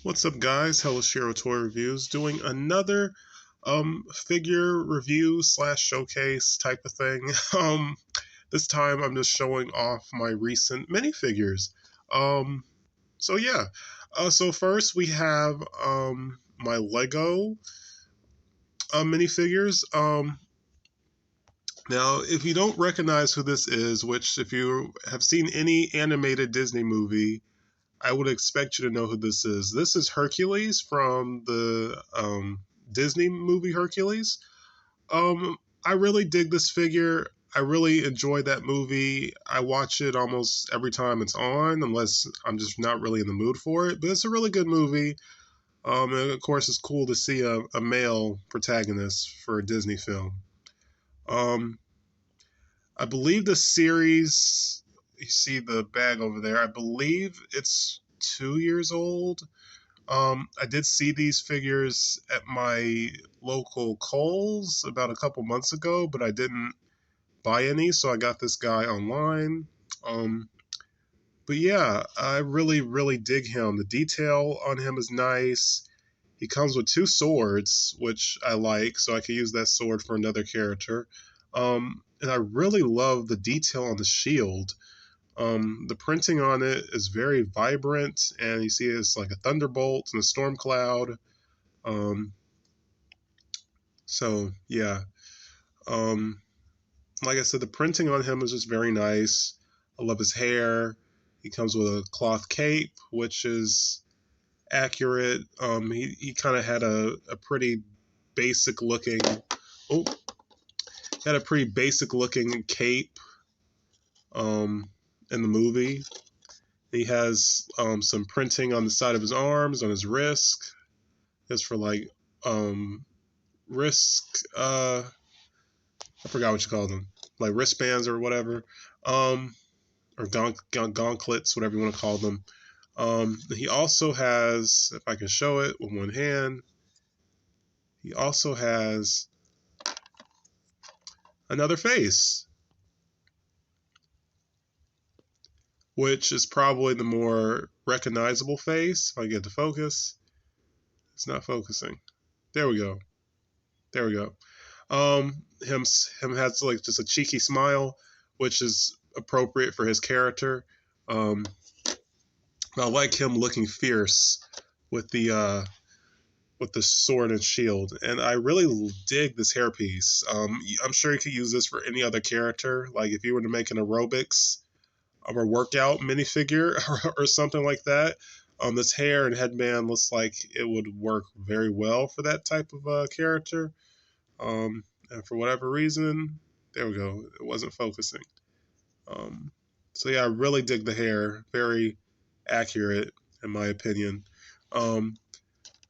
What's up, guys? Hello, Shiro Toy Reviews, doing another figure review slash showcase type of thing. This time I'm just showing off my recent minifigures. Um, so yeah. So first we have my Lego minifigures. Now, if you don't recognize who this is, which if you have seen any animated Disney movie, I would expect you to know who this is. This is Hercules from the Disney movie Hercules. I really dig this figure. I really enjoy that movie. I watch it almost every time it's on, unless I'm just not really in the mood for it. But it's a really good movie. And of course, it's cool to see a male protagonist for a Disney film. Um, I believe the series, you see the bag over there, I believe it's 2 years old. I did see these figures at my local Kohl's about a couple months ago, but I didn't buy any, so I got this guy online. Um, but yeah, I really, really dig him. The detail on him is nice. He comes with two swords, which I like, so I can use that sword for another character. And I really love the detail on the shield. The printing on it is very vibrant, and you see it's like a thunderbolt and a storm cloud. Um, so yeah, um, like I said, the printing on him is just very nice. I love his hair. He comes with a cloth cape, which is accurate. He kind of had a pretty basic looking. Oh, had a pretty basic looking cape. In the movie. He has some printing on the side of his arms, on his wrist. It's for like wrist. I forgot what you call them, like wristbands or whatever, or gauntlets, whatever you want to call them. He also has, if I can show it with one hand, he also has another face, which is probably the more recognizable face. If I get to focus, it's not focusing. There we go. There we go. Him has like just a cheeky smile, which is appropriate for his character. Um, I like him looking fierce with the sword and shield, and I really dig this hairpiece. I'm sure you could use this for any other character. Like if you were to make an aerobics or workout minifigure or something like that. This hair and headband looks like it would work very well for that type of character. And for whatever reason, there we go. It wasn't focusing. Um, so yeah, I really dig the hair. Very accurate, in my opinion. Um,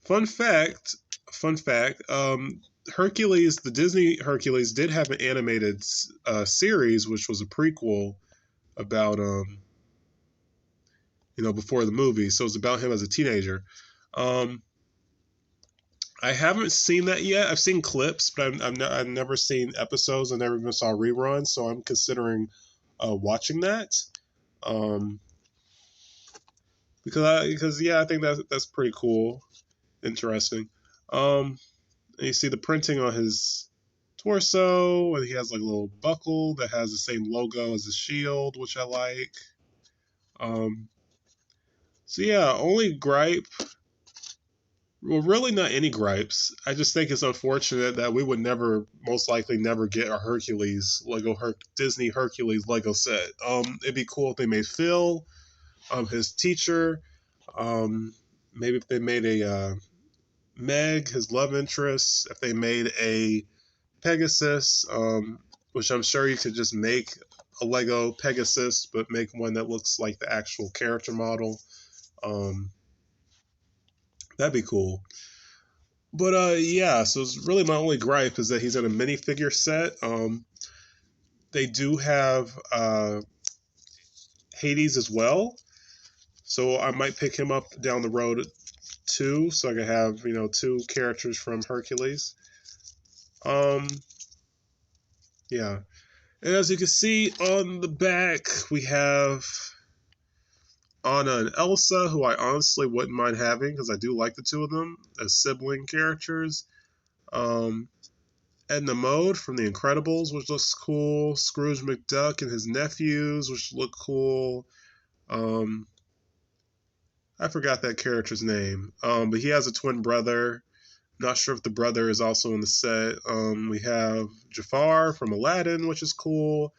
fun fact. Fun fact. Hercules, the Disney Hercules, did have an animated series, which was a prequel about before the movie. So it's about him as a teenager. Um, I haven't seen that yet. I've seen clips, but I've never seen episodes. I never even saw reruns, so I'm considering watching that. Um, because yeah, I think that's pretty cool, interesting. And you see the printing on his torso, and he has like a little buckle that has the same logo as his shield, which I like. Um, so yeah, only gripe. Well, really not any gripes. I just think it's unfortunate that we would never, most likely never get a Hercules Disney Hercules Lego set. It'd be cool if they made Phil, his teacher, maybe if they made a Meg, his love interest, if they made a Pegasus, which I'm sure you could just make a Lego Pegasus, but make one that looks like the actual character model. Um, that'd be cool. But yeah, so it's really my only gripe is that he's in a minifigure set. They do have Hades as well, so I might pick him up down the road too, so I can have two characters from Hercules. Um, yeah, and as you can see on the back, we have Anna and Elsa, who I honestly wouldn't mind having because I do like the two of them as sibling characters. Um, Edna Mode from The Incredibles, which looks cool. Scrooge McDuck and his nephews, which look cool. Um, I forgot that character's name, but he has a twin brother. Not sure if the brother is also in the set. We have Jafar from Aladdin, which is cool,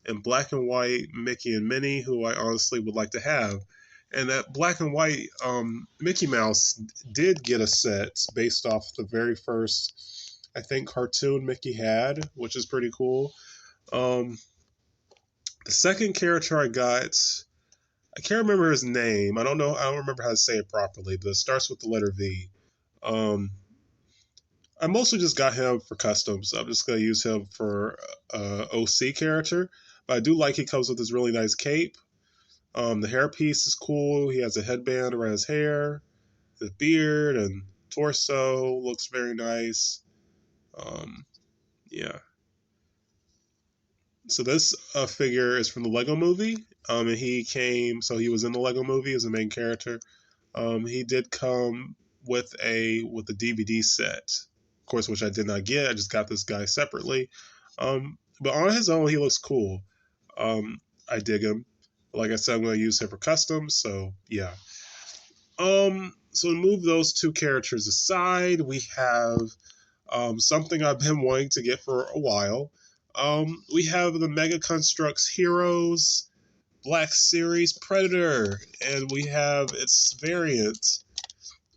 and black and white Mickey and Minnie, who I honestly would like to have. And that black and white Mickey Mouse did get a set based off the very first, I think, cartoon Mickey had, which is pretty cool. Um, the second character I got, I can't remember his name. I don't know. I don't remember how to say it properly, but it starts with the letter V. Um, I mostly just got him for customs. I'm just gonna use him for OC character, but I do like he comes with this really nice cape. The hairpiece is cool. He has a headband around his hair. His beard and torso looks very nice. Um, yeah. So this figure is from the Lego Movie. And he came. So he was in the Lego Movie as the main character. He did come with a DVD set, of course, which I did not get. I just got this guy separately. But on his own, he looks cool. I dig him. Like I said, I'm going to use him for customs. So yeah. So to move those two characters aside, we have something I've been wanting to get for a while. We have the Mega Construx Heroes Black Series Predator, and we have its variant.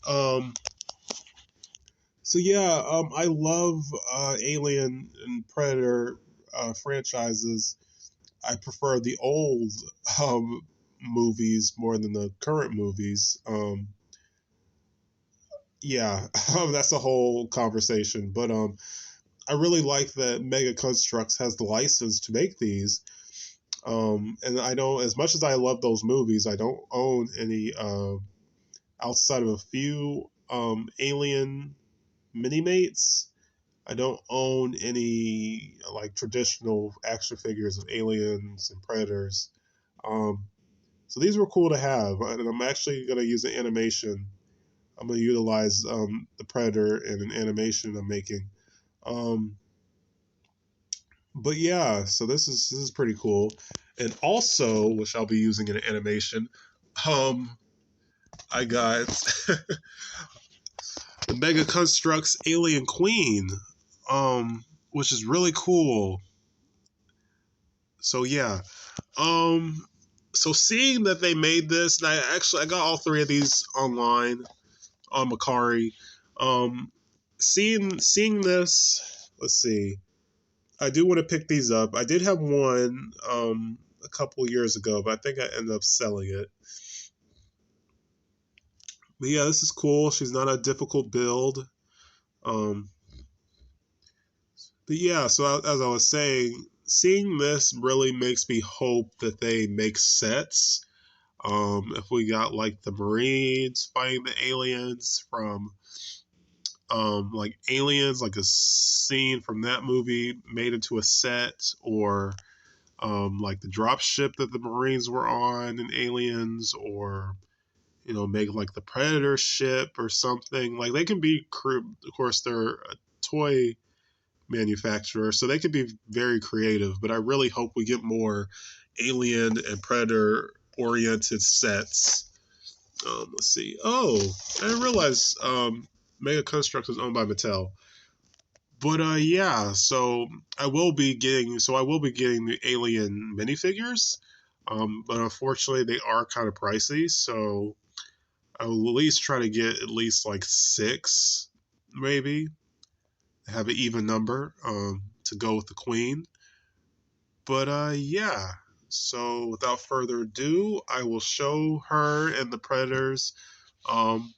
Um, so yeah, I love Alien and Predator franchises. I prefer the old um, movies more than the current movies. Yeah, that's a whole conversation. But I really like that Mega Construx has the license to make these. And I don't, as much as I love those movies, I don't own any outside of a few Alien mini mates. I don't own any like traditional action figures of aliens and predators. Um, so these were cool to have, and I'm actually going to use an animation. I'm going to utilize the predator in an animation I'm making. Um, but yeah, so this is pretty cool, and also, which I'll be using in an animation. Um, I got the Mega Construx Alien Queen, which is really cool. So yeah, um, so seeing that they made this, and I got all three of these online on Macari. Um, seeing this, let's see. I do want to pick these up. I did have one a couple years ago, but I think I ended up selling it. But yeah, this is cool. She's not a difficult build. Um, but yeah, so as I was saying, seeing this really makes me hope that they make sets. If we got like the Marines fighting the aliens from like Aliens, like a scene from that movie made into a set, or like the drop ship that the Marines were on in Aliens, or make like the Predator ship or something. Like they can be, of course, they're a toy manufacturer, so they could be very creative. But I really hope we get more Alien and Predator oriented sets. Let's see. Oh, I didn't realize Mega Construx is owned by Mattel. But yeah, so I will be getting the Alien minifigures. But unfortunately they are kind of pricey, so I will at least try to get at least like six, maybe. Have an even number to go with the queen. But yeah. So without further ado, I will show her and the predators um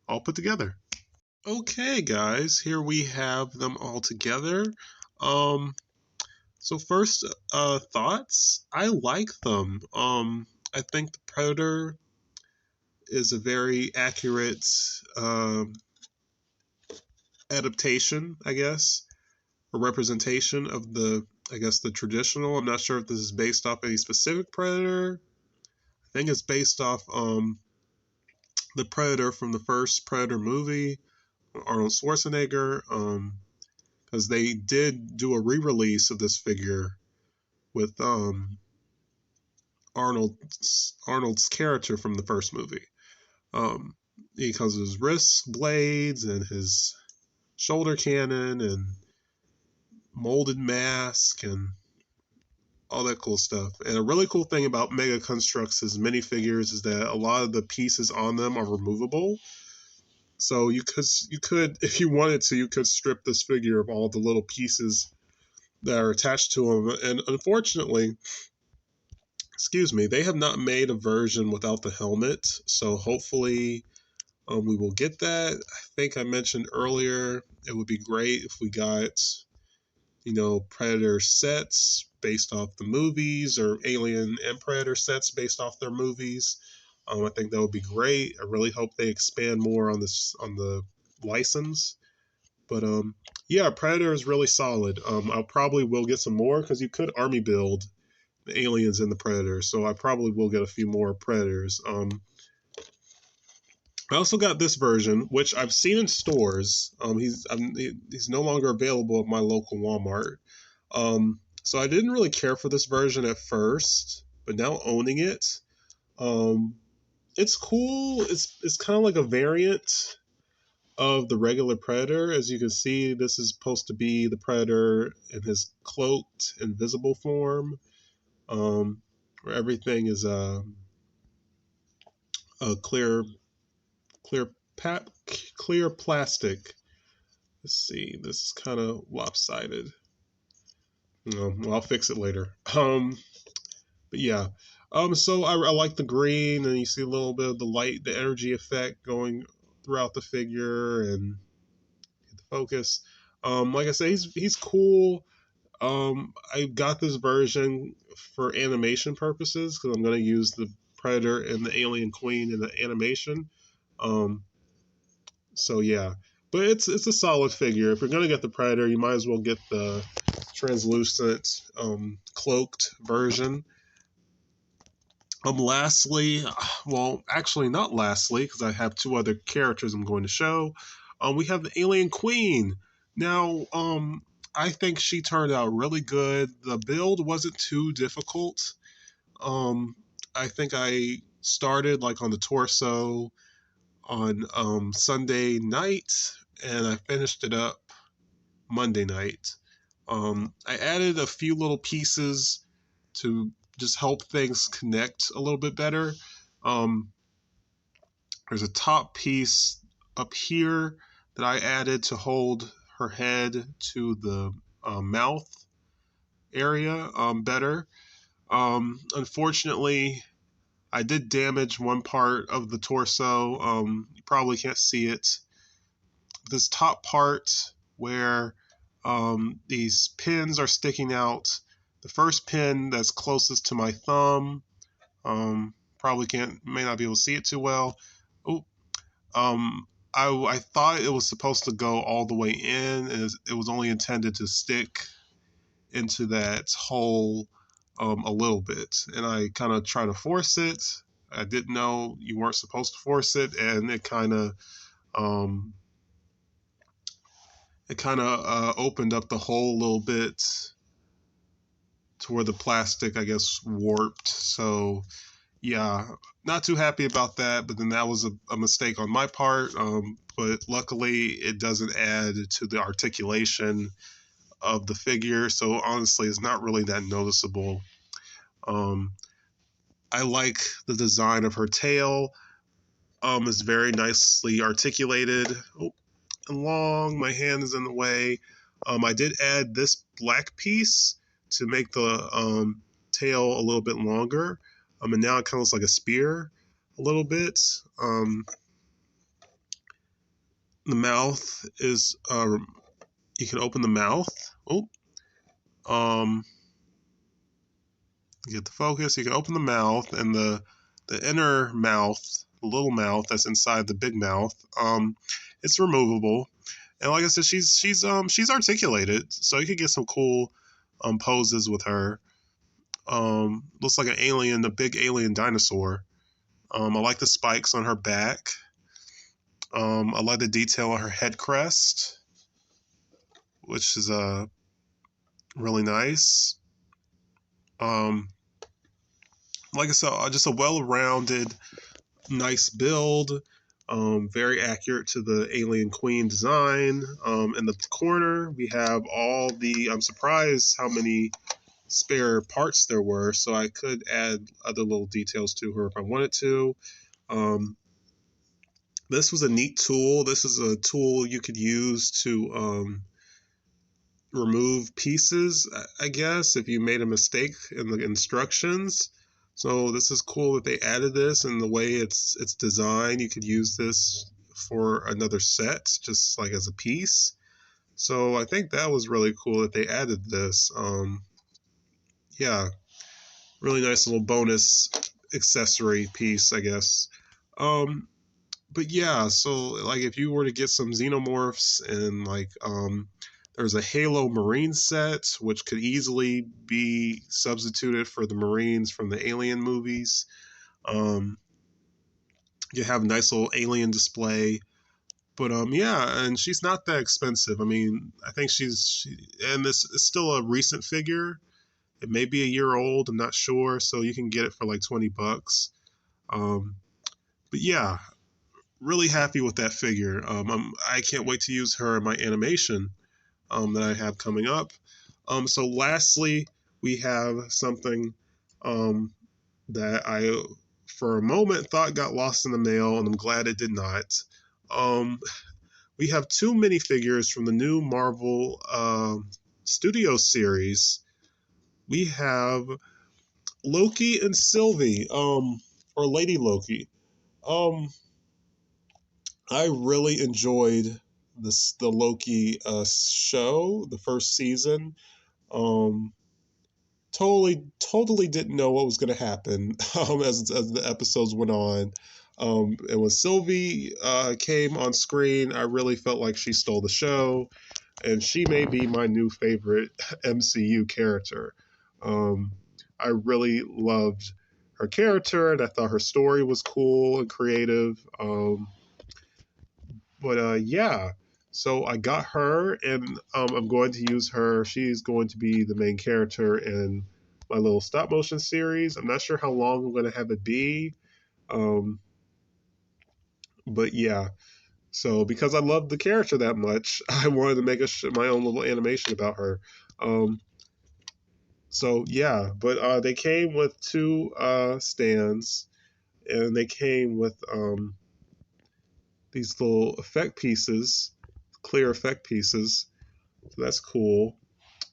all put together. Okay, guys, here we have them all together. Um, so first, thoughts. I like them. I think the Predator is a very accurate adaptation, I guess, a representation of the, I guess, the traditional. I'm not sure if this is based off any specific Predator, think it's based off the Predator from the first Predator movie, Arnold Schwarzenegger. Because they did do a re-release of this figure with Arnold's character from the first movie. Um, because of his wrist blades and his shoulder cannon and molded mask and all that cool stuff. And a really cool thing about Mega Construx's minifigures is that a lot of the pieces on them are removable. So you could if you wanted to, you could strip this figure of all the little pieces that are attached to him. And unfortunately, excuse me, they have not made a version without the helmet. So hopefully we will get that. I think I mentioned earlier it would be great if we got, Predator sets based off the movies, or Alien and Predator sets based off their movies. I think that would be great. I really hope they expand more on the license. But yeah, Predator is really solid. I probably will get some more because you could army build the aliens and the Predators, so I probably will get a few more Predators. I also got this version, which I've seen in stores. He's no longer available at my local Walmart. So I didn't really care for this version at first, but now owning it, it's cool. It's kind of like a variant of the regular Predator. As you can see, this is supposed to be the Predator in his cloaked, invisible form, where everything is a clear clear clear plastic. Let's see, this is kind of lopsided. Well, I'll fix it later. But yeah. So I like the green, and you see a little bit of the light, the energy effect going throughout the figure, and the focus. Like I say, he's cool. I got this version for animation purposes because I'm going to use the Predator and the Alien Queen in the animation. So yeah, but it's a solid figure. If you're gonna get the Predator, you might as well get the translucent, cloaked version. Lastly, well, actually not lastly, because I have two other characters I'm going to show. We have the Alien Queen. Now, I think she turned out really good. The build wasn't too difficult. I think I started like on the torso on Sunday night, and I finished it up Monday night. I added a few little pieces to just help things connect a little bit better. There's a top piece up here that I added to hold her head to the mouth area better. Unfortunately, I did damage one part of the torso. You probably can't see it. This top part where these pins are sticking out. The first pin that's closest to my thumb, probably may not be able to see it too well. Oh, I thought it was supposed to go all the way in, and it was only intended to stick into that hole a little bit, and I kind of tried to force it. I didn't know you weren't supposed to force it, and it kind of opened up the hole a little bit to where the plastic, I guess, warped. So yeah, not too happy about that, but then that was a mistake on my part. But luckily it doesn't add to the articulation of the figure, so honestly it's not really that noticeable. I like the design of her tail. It's very nicely articulated. Oh, long, my hand is in the way. I did add this black piece to make the tail a little bit longer, and now it kind of looks like a spear a little bit. The mouth is, you can open the mouth. Oh, get the focus. You can open the mouth, and the inner mouth, the little mouth that's inside the big mouth, it's removable. And like I said, she's articulated, so you could get some cool poses with her. Looks like an alien, a big alien dinosaur. I like the spikes on her back. I like the detail on her head crest, which is really nice. Um, like I said, just a well-rounded, nice build. Very accurate to the Alien Queen design. In the corner, we have all the. I'm surprised how many spare parts there were, so I could add other little details to her if I wanted to. Um, this was a neat tool. This is a tool you could use to remove pieces, I guess, if you made a mistake in the instructions. So this is cool that they added this, and the way it's designed, you could use this for another set, just like as a piece. So I think that was really cool that they added this. Yeah, really nice little bonus accessory piece, I guess. Um, but yeah, so like if you were to get some xenomorphs and like there's a Halo Marine set which could easily be substituted for the Marines from the Alien movies. Um, you have a nice little alien display. But yeah, and she's not that expensive. I mean, I think and this is still a recent figure. It may be a year old, I'm not sure, so you can get it for like $20. Um, but yeah, really happy with that figure. I can't wait to use her in my animation that I have coming up. So lastly, we have something that I, for a moment, thought got lost in the mail, and I'm glad it did not. We have two minifigures from the new Marvel Studio series. We have Loki and Sylvie, or Lady Loki. Um, I really enjoyed the Loki show, the first season. Um, totally didn't know what was going to happen as the episodes went on. And when Sylvie came on screen, I really felt like she stole the show, and she may be my new favorite MCU character. Um, I really loved her character, and I thought her story was cool and creative. But yeah, so I got her, and I'm going to use her. She's going to be the main character in my little stop motion series. I'm not sure how long I'm going to have it be. Um, but yeah, so because I love the character that much, I wanted to make my own little animation about her. Um, so yeah, but they came with two stands, and they came with these little effect pieces, clear effect pieces. So that's cool.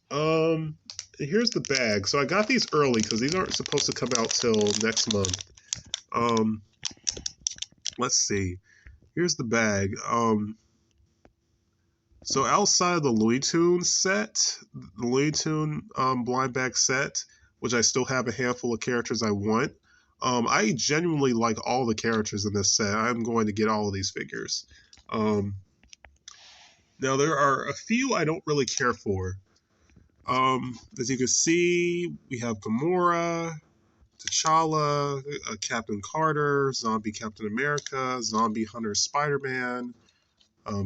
Here's the bag. So I got these early because these aren't supposed to come out till next month. Um, let's see. Here's the bag. So outside of the Looney Tunes set, the Looney Tune blind bag set, which I still have a handful of characters I want. I genuinely like all the characters in this set. I'm going to get all of these figures. Now there are a few I don't really care for. As you can see, we have Gamora, T'Challa, Captain Carter, Zombie Captain America, Zombie Hunter Spider-Man,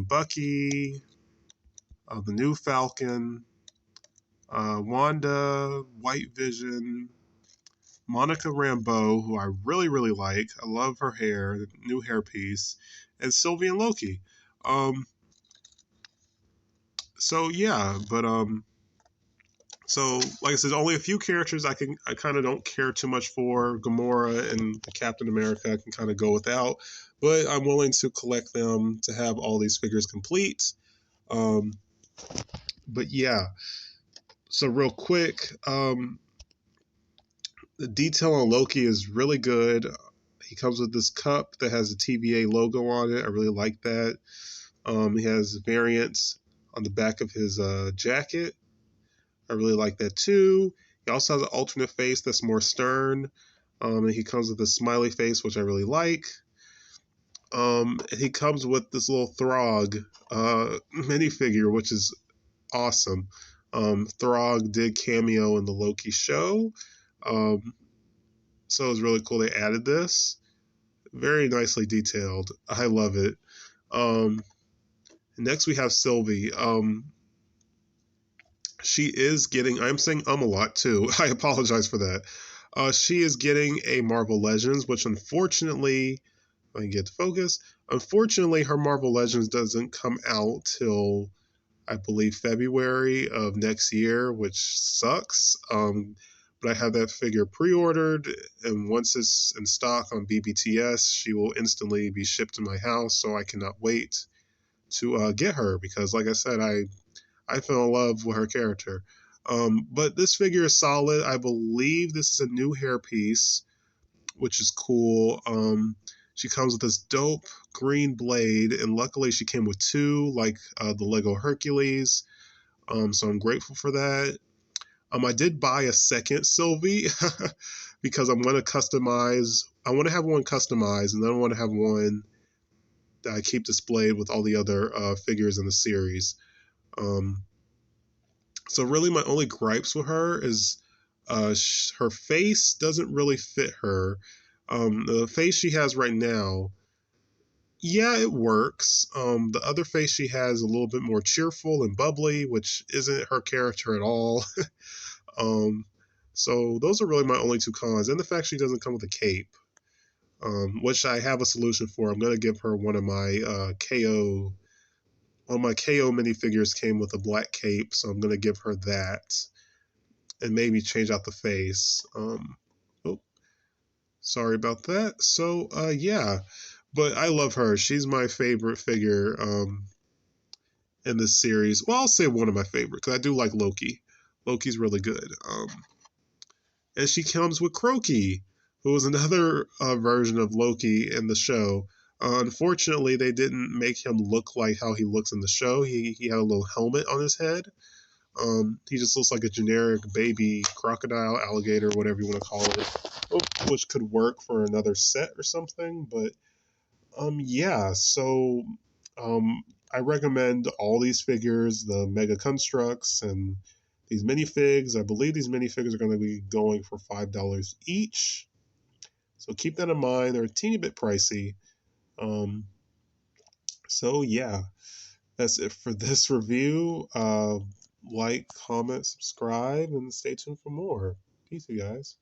Bucky, the new Falcon, Wanda, White Vision, Monica Rambeau, who I really like. I love her hair, the new hairpiece, and Sylvie and Loki. So yeah, but so like I said, only a few characters I kind of don't care too much for. Gamora and Captain America I can kind of go without, but I'm willing to collect them to have all these figures complete. But yeah, so real quick, the detail on Loki is really good. He comes with this cup that has a TVA logo on it. I really like that. He has variants on the back of his jacket. I really like that too. He also has an alternate face that's more stern. And he comes with a smiley face, which I really like. And he comes with this little Throg minifigure, which is awesome. Throg did cameo in the Loki show. Um, so it was really cool they added this. Very nicely detailed. I love it. Um, Next we have Sylvie. She is getting. I'm saying a lot too. I apologize for that. She is getting a Marvel Legends, which unfortunately, if I can get to focus. Unfortunately, her Marvel Legends doesn't come out till I believe February of next year, which sucks. But I have that figure pre-ordered, and once it's in stock on BBTS, she will instantly be shipped to my house. So I cannot wait to get her because, like I said, I fell in love with her character. But this figure is solid. I believe this is a new hairpiece, which is cool. She comes with this dope green blade, and luckily she came with two, like the Lego Hercules. So I'm grateful for that. I did buy a second Sylvie because I'm going to customize. I want to have one customized, and then I want to have one that I keep displayed with all the other figures in the series. Um, So really, my only gripes with her is her face doesn't really fit her. The face she has right now, yeah, it works. The other face she has is a little bit more cheerful and bubbly, which isn't her character at all. um, so those are really my only two cons, and the fact she doesn't come with a cape, which I have a solution for. I'm gonna give her one of my KO. One of my KO minifigures came with a black cape, so I'm gonna give her that and maybe change out the face. Oh, sorry about that. So, yeah, but I love her. She's my favorite figure in this series. Well, I'll say one of my favorite because I do like Loki. Loki's really good. And she comes with Croaky, who was another version of Loki in the show. Unfortunately, they didn't make him look like how he looks in the show. He had a little helmet on his head. He just looks like a generic baby crocodile, alligator, whatever you want to call it, which could work for another set or something. But yeah. So um, I recommend all these figures, the Mega Construx and these minifigs. I believe these minifigs are going to be going for $5 each. So keep that in mind. They're a teeny bit pricey. Um, so yeah, that's it for this review. Like, comment, subscribe, and stay tuned for more. Peace, you guys.